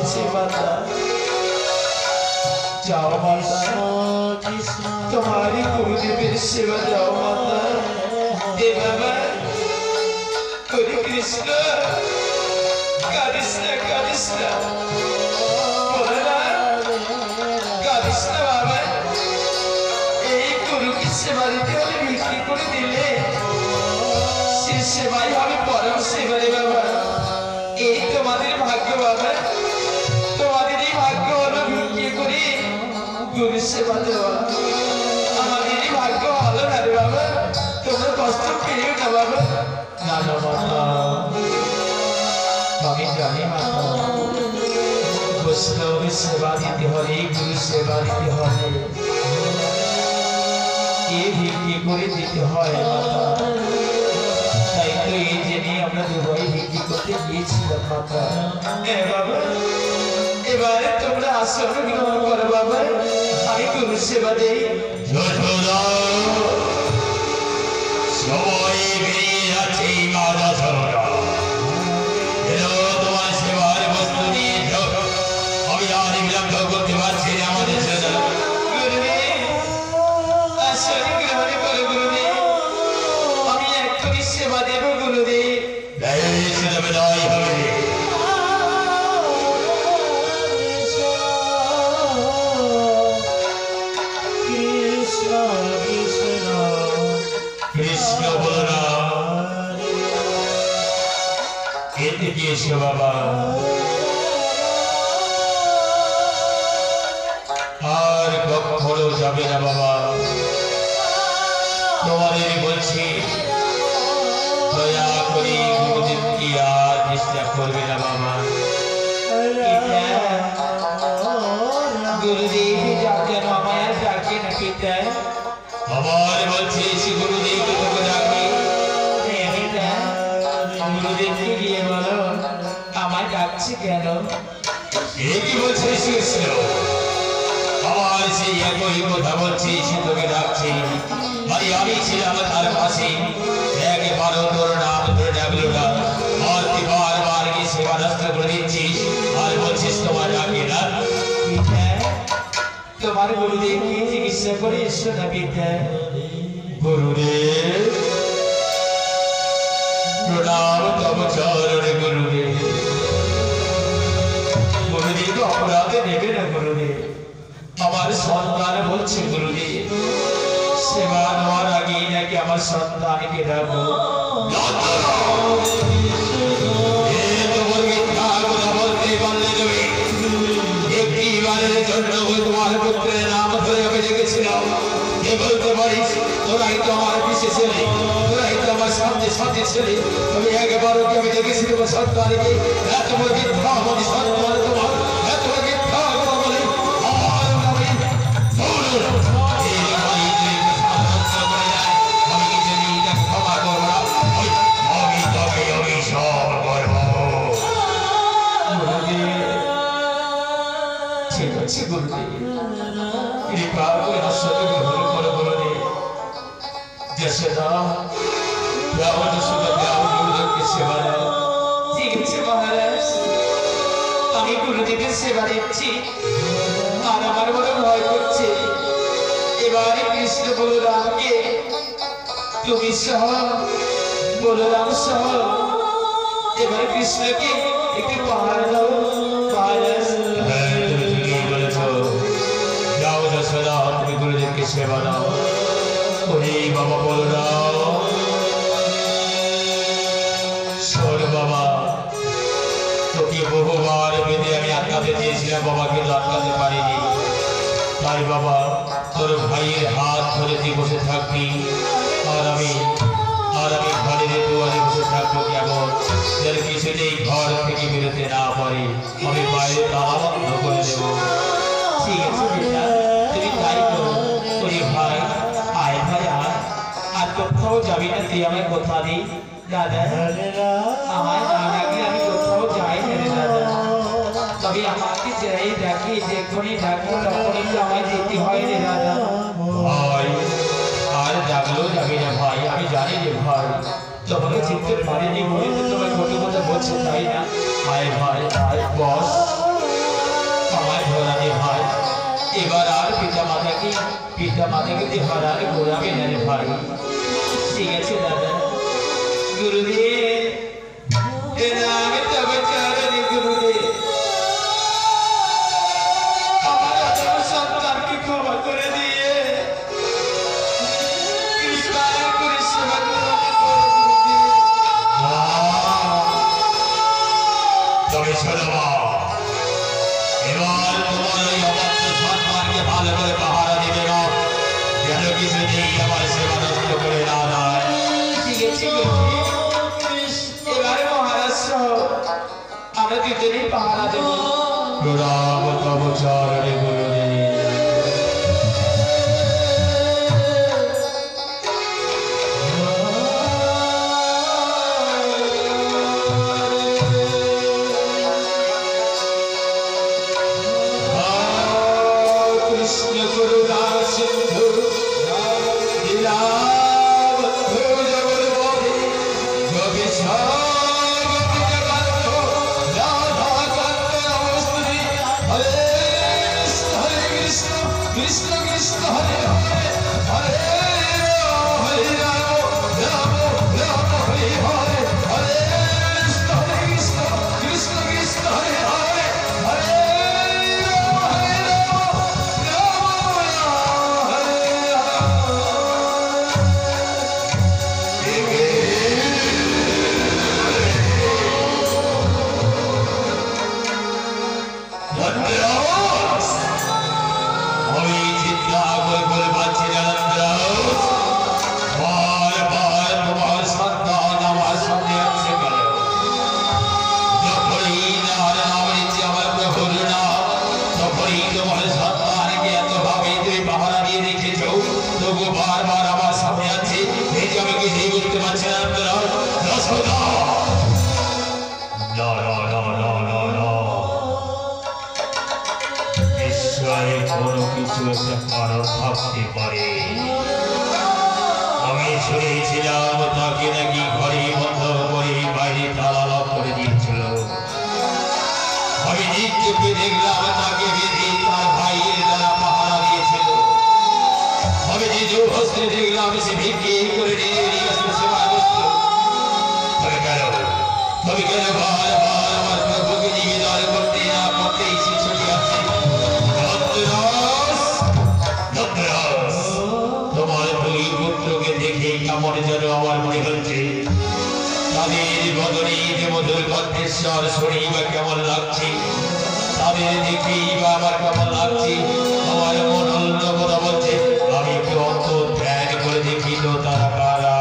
এসেছি মাতা। যাও মাতা, তোমারই গুরুদেবের সেবা যাও মাতা। এ বাবা হরে কৃষ্ণ, কাঁদিস না কাঁদিস না কাঁদিস না বাবা। এই গুরুকে সেবা দিতে হলে বিক্রি করে দিলে সে সেবাই হবে পরম সেবা রে বাবা। এই তোমাদের ভাগ্য বাবা, তোমাদের এই ভাগ্য হলো বিক্রি করে গুরু সেবা দেওয়া। আমাদের এই ভাগ্য হলো না রে বাবা, তোমরা কষ্ট পেয়েও না বাবা। না না মাতা, আমি জানি মাতা, বৈষ্ণবের সেবা দিতে হলে গুরু সেবা দিতে হলে এ বিক্রি করে দিতে হয় মাতা। তাই তো এই জেনে আমরা দুবাই বিক্রি করতে গিয়েছিলাম মাতা। বাবা এবারে তোমরা আসন গ্রহণ করো বাবা, আমি গুরু সেবা দেই। সবাই বেরিয়ে যাচ্ছে মাতা সরোরা, তোমার সেবার বস্তু নিয়ে আমি আর বিলম্ব করতে পারছি না। আমাদের গুরুদেব আসন গ্রহণ করো গুরুদেব, আমি এক্ষুনি সেবা দেব গুরুদেব। বিদায় হবে। কৃষ্ণ বলরাম এতে গিয়েছে বাবা, আর কখনো যাবে না বাবা। তোমাদের বলছি দয়া করে গুরুদেবকে আর ডিস্টার্ব করবে না বাবা। গুরুদেব কেন আমায় আর ডাকে না পিতা? আবার বলছে সে গুরুদেবকে তোকে ডাকে। গুরুদেবকে গিয়ে বলো আমায় ডাকছে কেন? এ কি বলছে কৃষ্ণ? আবার সেই একই কথা বলছে, সে তোকে ডাকছে। আরে আমি ছিলাম তার পাশে, একবারও তোর নাম ধরে ডাকলো না, আর তুই বারবার গিয়ে সেবা নষ্ট করে দিচ্ছিস আর বলছিস তোমার ডাকে না। তোমার গুরুদেবকে চিকিৎসা করে এসো না পিতা। গুরুদেব প্রণাম তব চরণে গুরুদেব। গুরুদেব অপরাধে নেবে না গুরুদেব, আমার সন্তান বলছে গুরুদেব সেবা নেওয়ার আগেই নাকি আমার সন্তানকে ডাকো। তোমার পুত্রের নাম ধরে আমি ডেকেছিলাম, এ বলতে পারিস তোরাই তো আমার পিছিয়ে ছেলে, তোরাই তো আমার সামনে সাথে ছেলে। তুমি একবারও কি আমি ডেকেছি তোমার সন্তানকে? এত বড় মিথ্যা আমাদের সন্তান তোমার, এত বড় মিথ্যা কথা বলে আর আমি ক্ষমা করবো না, আমি তবে অভিশাপ করবো। ঠিক আছে গুরুদেব, কৃপা করে আসলে গ্রহণ করো গুরুদেব। যশোদা যাও, যশোদা যাও, গুরুদেবকে সেবা দাও। ঠিক আছে মহারাজ, আমি গুরুদেবের সেবা দিচ্ছি। আর আমার বড় ভয় করছে, এবারে কৃষ্ণ বলরামকে তুমি সহ বলরাম সহ এবারে কৃষ্ণকে একটু পাহাড় দাও মহারাজ। যাও যশোদা, তুমি গুরুদেবকে সেবা দাও। ওরে বাবা বলরাম, শোন বাবা, তোকে বহুবার বেঁধে আমি আটকাতে চেয়েছিলাম বাবা, কিন্তু আটকাতে পারিনি। তাই বাবা তোর ভাইয়ের হাত ধরে তুই বসে থাকবি, আর আমি ঘরের দুয়ারে বসে থাকবো কেমন, যেন কিছুতেই ঘর থেকে বেরোতে না পারে। আমি বাইরে তালা বন্ধ করে দেবো। ঠিক আছে বেটা, তুমি তাই করো। ওরে ভাই আয়, ভাই আয়, আর কোথাও যাবি না, তুই আমায় কথা দিই। দাদা আমায় না ডাকলে আমি কোথাও যাই না রে দাদা, তবে আমাকে যাই ডাকি, যখনই ডাকি তখনই তো আমায় যেতে হয় রে দাদা। ভাই আর ডাকলেও যাবি না ভাই, আমি জানি রে ভাই। তোমাকে চিনতে পারিনি বলে তো তোমার কত কথা বলছে, তাই না? আয় ভাই আয়, বস। রানী ভাই এবার আর পিতা মাতাকে যে হারার ঘোরাবে না রে ভাই ঠিক আছে দাদা গুরুদেব আমি তবে চারি গুরুদেব আমার সন্তানকে ক্ষমা করে দিয়ে কৃপা করে সেবা তবে শোনো এবার তোমার ওই অবাধ্য সন্তানকে ভালো করে পাহারা দিবে না যেন কিছুতেই আমার সেবা নষ্ট করে না দেয় ঠিক আছে এবারে মহারাজ আমরা দুজনেই পাহারা দেব প্রণাম তব চরণে গুরুদেব আমি শুনেছিলাম তাকে নাকি ঘরে বন্ধ করে বাইরে তালা লক করে দিয়েছিল আমি নিজ চোখে দেখলাম তাকে বেঁধে তার ভাইয়ের দ্বারা পাহারা দিয়েছিল আমি নিজ হস্তে দেখলাম সে ভিক্ষে করে নিয়ে আসলে সেবা করত তবে কেন বারবার আমার প্রভুকে নিবেদন করতে না করতেই সে ছুটে আসে তোমার দুই পুত্রকে দেখে কেমন যেন আমার মনে হচ্ছে তাদের বদনে যে মধুর কণ্ঠেশ্বর শুনি বা কেমন লাগছে তাদের দেখেই বা আমার কেমন লাগছে আমার মন অন্য কথা বলছে আমি একটু অন্ত ধ্যান করে দেখি তো তারা কারা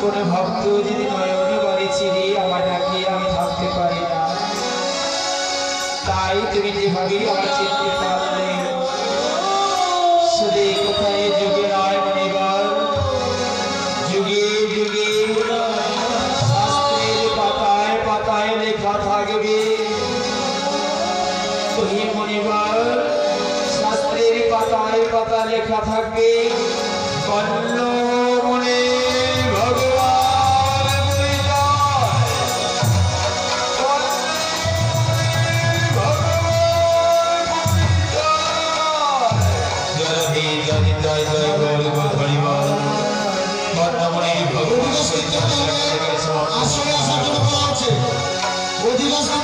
কোন ভক্ত যদি নয়ন করে চিরি আমার ডাকে আমি থাকতে পারি না, তাই তুমি যেভাবে আমার চিনতে পারলে শুধু কোথায় যুগে নয় মনিবার, যুগে যুগে শাস্ত্রের পাতায় পাতায় লেখা থাকবে। ওই মনিবার শাস্ত্রের পাতায় পাতা লেখা থাকবে কর্ণ মনে ভগবান পরিচয়, কর্ণ ভগবান পরিচয়। জয় জয় জয় জয় গৌর হরিবল। বর্তমানে ভগবান আসলে আসার জন্য বলা হচ্ছে অধিবাসী